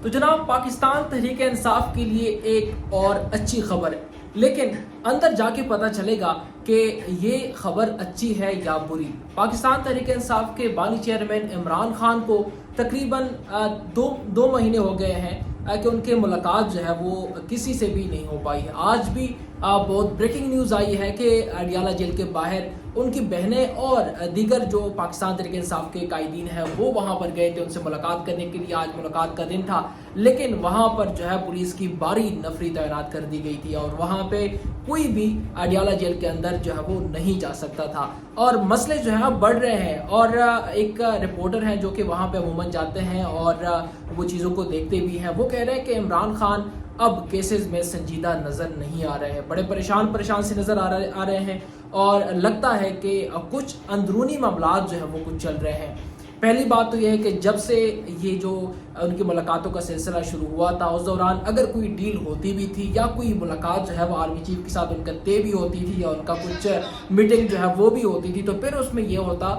تو جناب پاکستان تحریک انصاف کے لیے ایک اور اچھی خبر ہے، لیکن اندر جا کے پتہ چلے گا کہ یہ خبر اچھی ہے یا بری۔ پاکستان تحریک انصاف کے بانی چیئرمین عمران خان کو تقریباً دو مہینے ہو گئے ہیں کہ ان کے ملاقات جو ہے وہ کسی سے بھی نہیں ہو پائی ہے۔ آج بھی بہت بریکنگ نیوز آئی ہے کہ اڈیالہ جیل کے باہر ان کی بہنیں اور دیگر جو پاکستان تحریک انصاف کے قائدین ہیں وہ وہاں پر گئے تھے ان سے ملاقات کرنے کے لیے۔ آج ملاقات کا دن تھا، لیکن وہاں پر جو ہے پولیس کی بھاری نفری تعینات کر دی گئی تھی اور وہاں پہ کوئی بھی اڈیالہ جیل کے اندر جو ہے وہ نہیں جا سکتا تھا، اور مسئلے جو ہیں بڑھ رہے ہیں۔ اور ایک رپورٹر ہیں جو کہ وہاں پہ عموماً جاتے ہیں اور وہ چیزوں کو دیکھتے بھی ہیں، وہ کہہ رہے ہیں کہ عمران خان اب کیسز میں سنجیدہ نظر نہیں آ رہے ہیں، بڑے پریشان سے نظر آ رہے ہیں، اور لگتا ہے کہ کچھ اندرونی معاملات جو ہیں وہ کچھ چل رہے ہیں۔ پہلی بات تو یہ ہے کہ جب سے یہ جو ان کی ملاقاتوں کا سلسلہ شروع ہوا تھا، اس دوران اگر کوئی ڈیل ہوتی بھی تھی یا کوئی ملاقات جو ہے وہ آرمی چیف کے ساتھ ان کا طے بھی ہوتی تھی یا ان کا کچھ میٹنگ جو ہے وہ بھی ہوتی تھی، تو پھر اس میں یہ ہوتا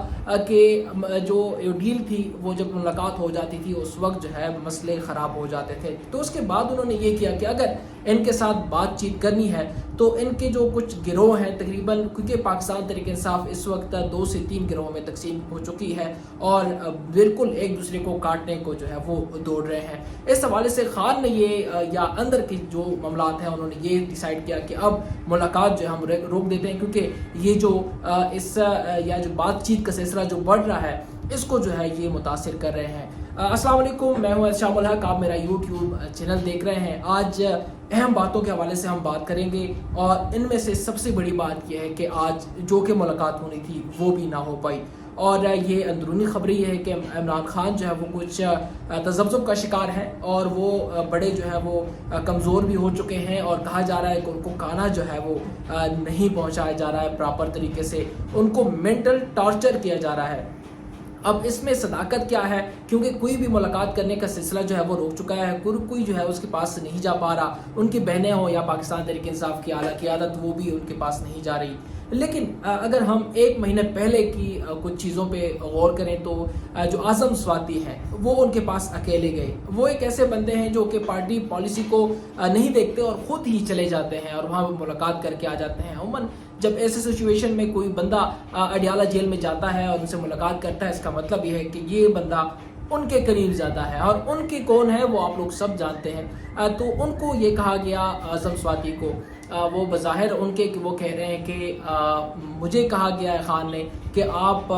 کہ جو ڈیل تھی وہ جب ملاقات ہو جاتی تھی اس وقت جو ہے مسئلے خراب ہو جاتے تھے۔ تو اس کے بعد انہوں نے یہ کیا کہ اگر ان کے ساتھ بات چیت کرنی ہے تو ان کے جو کچھ گروہ ہیں تقریباً، کیونکہ پاکستان تحریک انصاف اس وقت 2 سے 3 گروہوں میں تقسیم ہو چکی ہے اور بالکل ایک دوسرے کو کاٹنے کو جو ہے وہ دوڑ رہے ہیں۔ اس حوالے سے خان نے یہ یا اندر کی جو معاملات ہیں انہوں نے یہ ڈیسائیڈ کیا کہ اب ملاقات جو ہے ہم روک دیتے ہیں، کیونکہ یہ جو یا جو بات چیت کا سلسلہ جو بڑھ رہا ہے اس کو جو ہے یہ متاثر کر رہے ہیں۔ السلام علیکم، میں ہوں شام الحق، آپ میرا یوٹیوب چینل دیکھ رہے ہیں۔ آج اہم باتوں کے حوالے سے ہم بات کریں گے، اور ان میں سے سب سے بڑی بات یہ ہے کہ آج جو کہ ملاقات ہونی تھی وہ بھی نہ ہو پائی، اور یہ اندرونی خبر یہ ہے کہ عمران خان جو ہے وہ کچھ تذبذب کا شکار ہے اور وہ بڑے جو ہے وہ کمزور بھی ہو چکے ہیں، اور کہا جا رہا ہے کہ ان کو کھانا جو ہے وہ نہیں پہنچایا جا رہا ہے پراپر طریقے سے، ان کو مینٹل ٹارچر کیا جا رہا ہے۔ اب اس میں صداقت کیا ہے، کیونکہ کوئی بھی ملاقات کرنے کا سلسلہ جو ہے وہ روک چکا ہے، کوئی جو ہے اس کے پاس نہیں جا پا رہا، ان کی بہنیں ہوں یا پاکستان تحریک انصاف کی اعلیٰ قیادت وہ بھی ان کے پاس نہیں جا رہی۔ لیکن اگر ہم 1 مہینے پہلے کی کچھ چیزوں پہ غور کریں تو جو اعظم سواتی ہیں وہ ان کے پاس اکیلے گئے۔ وہ ایک ایسے بندے ہیں جو کہ پارٹی پالیسی کو نہیں دیکھتے اور خود ہی چلے جاتے ہیں اور وہاں ملاقات کر کے آ جاتے ہیں۔ عموماً جب ایسے سچویشن میں کوئی بندہ اڈیالہ جیل میں جاتا ہے اور ان سے ملاقات کرتا ہے، اس کا مطلب یہ ہے کہ یہ بندہ ان کے قریب جاتا ہے، اور ان کے کون ہے وہ آپ لوگ سب جانتے ہیں۔ تو ان کو یہ کہا گیا، اعظم سواتی کو، وہ بظاہر ان کے وہ کہہ رہے ہیں کہ مجھے کہا گیا ہے خان نے کہ آپ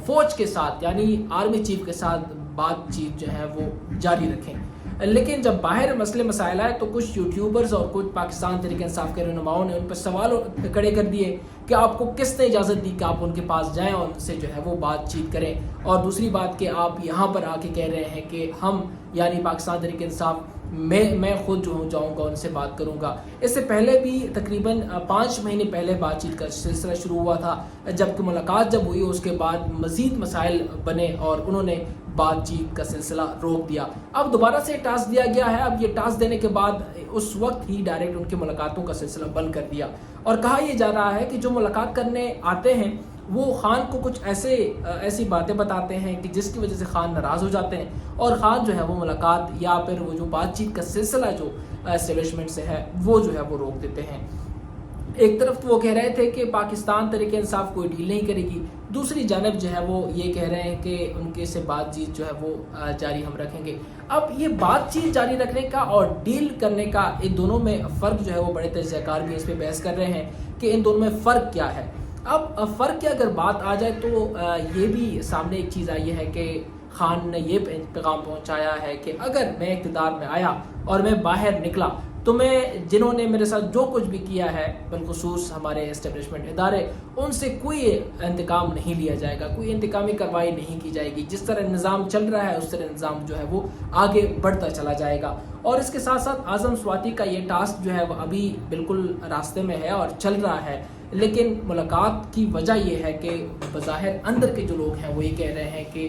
فوج کے ساتھ یعنی آرمی چیف کے ساتھ بات چیت جو ہے وہ جاری رکھیں۔ لیکن جب باہر مسئلے مسائل آئے تو کچھ یوٹیوبرز اور کچھ پاکستان تحریک انصاف کے رہنماؤں نے ان پر سوال کھڑے کر دیے کہ آپ کو کس نے اجازت دی کہ آپ ان کے پاس جائیں اور ان سے جو ہے وہ بات چیت کریں، اور دوسری بات کہ آپ یہاں پر آ کے کہہ رہے ہیں کہ ہم یعنی پاکستان تحریک انصاف میں خود جو جاؤں گا ان سے بات کروں گا۔ اس سے پہلے بھی تقریباً 5 مہینے پہلے بات چیت کا سلسلہ شروع ہوا تھا، جبکہ ملاقات جب ہوئی اس کے بعد مزید مسائل بنے اور انہوں نے بات چیت کا سلسلہ روک دیا۔ اب دوبارہ سے ٹاسک دیا گیا ہے، اب یہ ٹاسک دینے کے بعد اس وقت ہی ڈائریکٹ ان کی ملاقاتوں کا سلسلہ بند کر دیا، اور کہا یہ جا رہا ہے کہ جو ملاقات کرنے آتے ہیں وہ خان کو کچھ ایسی باتیں بتاتے ہیں کہ جس کی وجہ سے خان ناراض ہو جاتے ہیں، اور خان جو ہے وہ ملاقات یا پھر وہ جو بات چیت کا سلسلہ جو اسٹیبلشمنٹ سے ہے وہ جو ہے وہ روک دیتے ہیں۔ ایک طرف تو وہ کہہ رہے تھے کہ پاکستان تحریک انصاف کوئی ڈیل نہیں کرے گی، دوسری جانب جو ہے وہ یہ کہہ رہے ہیں کہ ان کے سے بات چیت جو ہے وہ جاری ہم رکھیں گے۔ اب یہ بات چیت جاری رکھنے کا اور ڈیل کرنے کا ان دونوں میں فرق جو ہے وہ بڑے تجزیہ کار بھی اس پہ بحث کر رہے ہیں کہ ان دونوں میں فرق کیا ہے۔ اب فرق کی اگر بات آ جائے تو یہ بھی سامنے ایک چیز آئی ہے کہ خان نے یہ پیغام پہنچایا ہے کہ اگر میں اقتدار میں آیا اور میں باہر نکلا تو میں جنہوں نے میرے ساتھ جو کچھ بھی کیا ہے بالخصوص ہمارے اسٹیبلشمنٹ ادارے، ان سے کوئی انتقام نہیں لیا جائے گا، کوئی انتقامی کارروائی نہیں کی جائے گی، جس طرح نظام چل رہا ہے اس طرح نظام جو ہے وہ آگے بڑھتا چلا جائے گا۔ اور اس کے ساتھ ساتھ اعظم سواتی کا یہ ٹاسک جو ہے وہ ابھی بالکل راستے میں ہے اور چل رہا ہے، لیکن ملاقات کی وجہ یہ ہے کہ بظاہر اندر کے جو لوگ ہیں وہ یہ کہہ رہے ہیں کہ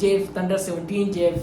JF Thunder 17, JF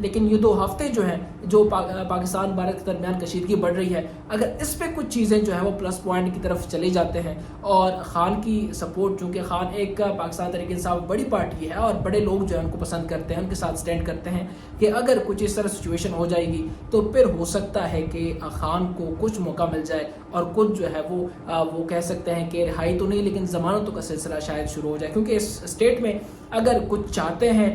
لیکن یہ 2 ہفتے جو ہیں جو پاکستان بھارت کے درمیان کشیدگی بڑھ رہی ہے، اگر اس پہ کچھ چیزیں جو ہے وہ پلس پوائنٹ کی طرف چلے جاتے ہیں، اور خان کی سپورٹ، چونکہ خان ایک پاکستان تحریک انصاف بڑی پارٹی ہے اور بڑے لوگ جو ہیں ان کو پسند کرتے ہیں، ان کے ساتھ سٹینڈ کرتے ہیں، کہ اگر کچھ اس طرح سچویشن ہو جائے گی تو پھر ہو سکتا ہے کہ خان کو کچھ موقع مل جائے اور کچھ جو ہے وہ کہہ سکتے ہیں کہ رہائی تو نہیں لیکن ضمانتوں کا سلسلہ شاید شروع ہو جائے، کیونکہ اس اسٹیٹ میں اگر کچھ چاہتے ہیں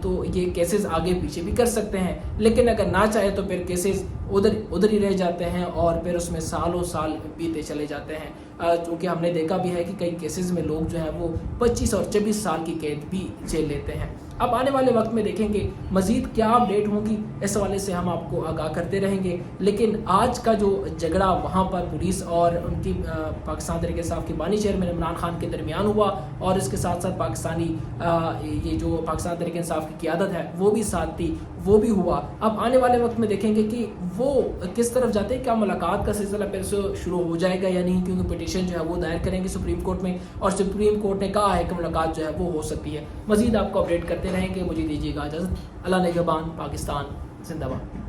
تو یہ کیسز آگے پیچھے بھی کر سکتے ہیں، لیکن اگر نہ چاہے تو پھر کیسز ادھر ہی رہ جاتے ہیں اور پھر اس میں سالوں سال بیتے چلے جاتے ہیں، چونکہ ہم نے دیکھا بھی ہے کہ کئی کیسز میں لوگ جو ہیں وہ 25 اور 24 سال کی قید بھی جھیل لیتے ہیں۔ اب آنے والے وقت میں دیکھیں گے مزید کیا اپڈیٹ ہوں گی، اس حوالے سے ہم آپ کو آگاہ کرتے رہیں گے، لیکن آج کا جو جھگڑا وہاں پر پولیس اور ان کی پاکستان تحریک انصاف کے بانی چیئرمین عمران خان کے درمیان ہوا، اور اس کے ساتھ ساتھ پاکستانی یہ جو پاکستان تحریک انصاف کی قیادت ہے وہ بھی ساتھ تھی، وہ بھی ہوا۔ اب آنے والے وقت میں دیکھیں گے کہ وہ کس طرف جاتے ہیں، کیا ملاقات کا سلسلہ پھر سے شروع ہو جائے گا یا نہیں، کیونکہ پٹیشن جو ہے وہ دائر کریں گے سپریم کورٹ میں، اور سپریم کورٹ نے کہا ہے کہ ملاقات جو ہے وہ ہو سکتی ہے۔ مزید آپ کو اپڈیٹ کرتے رہیں گے، مجھے دیجیے گا اجازت۔ اللہ نگہبان، پاکستان زندہ باد۔